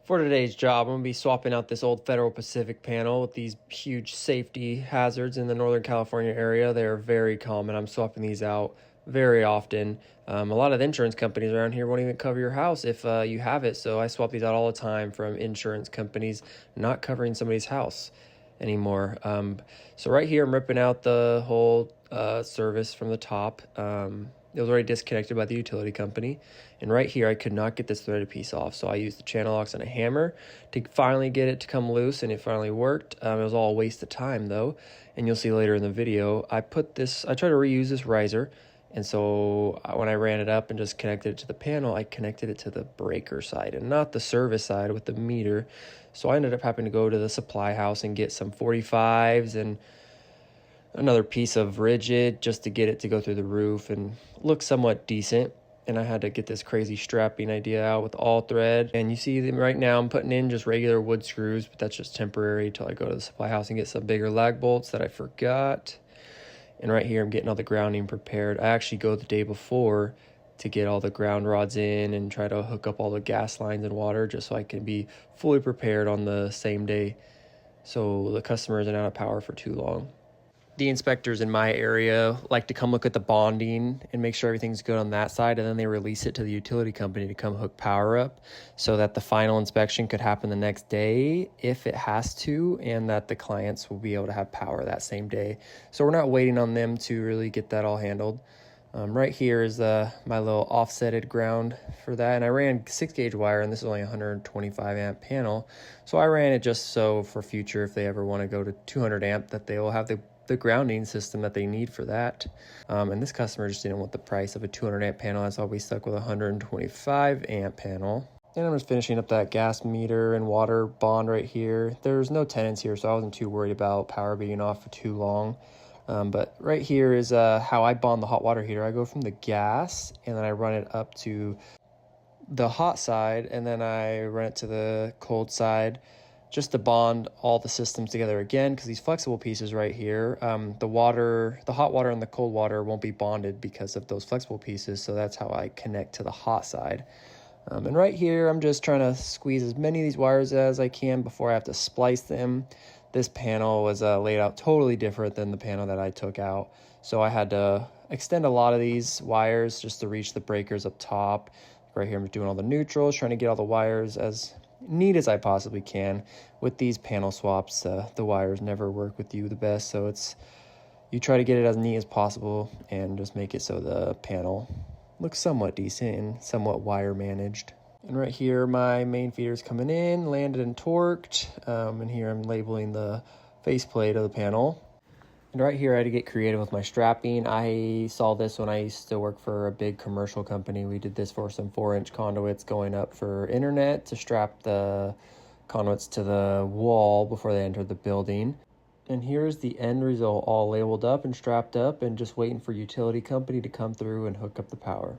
For today's job, I'm going to be swapping out this old Federal Pacific panel with these huge safety hazards in the Northern California area. They are very common. I'm swapping these out very often. A lot of the insurance companies around here won't even cover your house if you have it. So I swap these out all the time from insurance companies not covering somebody's house anymore. So right here, I'm ripping out the whole service from the top. It was already disconnected by the utility company. And right here, I could not get this threaded piece off. So I used the channel locks and a hammer to finally get it to come loose, and it finally worked. It was all a waste of time though. And you'll see later in the video, I tried to reuse this riser. And so when I ran it up and just connected it to the panel, I connected it to the breaker side and not the service side with the meter. So I ended up having to go to the supply house and get some 45s and another piece of rigid just to get it to go through the roof and look somewhat decent. And I had to get this crazy strapping idea out with all thread. And you see them right now, I'm putting in just regular wood screws, but that's just temporary until I go to the supply house and get some bigger lag bolts that I forgot. And right here, I'm getting all the grounding prepared. I actually go the day before to get all the ground rods in and try to hook up all the gas lines and water just so I can be fully prepared on the same day so the customer isn't out of power for too long. The inspectors in my area like to come look at the bonding and make sure everything's good on that side, and then they release it to the utility company to come hook power up so that the final inspection could happen the next day if it has to, and that the clients will be able to have power that same day. So we're not waiting on them to really get that all handled. Right here is my little offsetted ground for that, and I ran 6-gauge wire, and this is only a 125 amp panel, so I ran it just so for future if they ever want to go to 200 amp that they will have the grounding system that they need for that. And this customer just didn't want the price of a 200 amp panel. That's why we stuck with a 125 amp panel. And I'm just finishing up that gas meter and water bond right here. There's no tenants here, so I wasn't too worried about power being off for too long. But right here is how I bond the hot water heater. I go from the gas and then I run it up to the hot side, and then I run it to the cold side just to bond all the systems together again, because these flexible pieces right here, the hot water and the cold water won't be bonded because of those flexible pieces. So that's how I connect to the hot side. And right here, I'm just trying to squeeze as many of these wires as I can before I have to splice them. This panel was laid out totally different than the panel that I took out. So I had to extend a lot of these wires just to reach the breakers up top. Right here, I'm doing all the neutrals, trying to get all the wires as neat as I possibly can. With these panel swaps, the wires never work with you the best, so you try to get it as neat as possible and just make it so the panel looks somewhat decent and somewhat wire managed. And right here, my main feeder is coming in, landed and torqued, and here I'm labeling the faceplate of the panel. And right here, I had to get creative with my strapping. I saw this when I used to work for a big commercial company. We did this for some 4-inch conduits going up for internet to strap the conduits to the wall before they entered the building. And here's the end result, all labeled up and strapped up and just waiting for utility company to come through and hook up the power.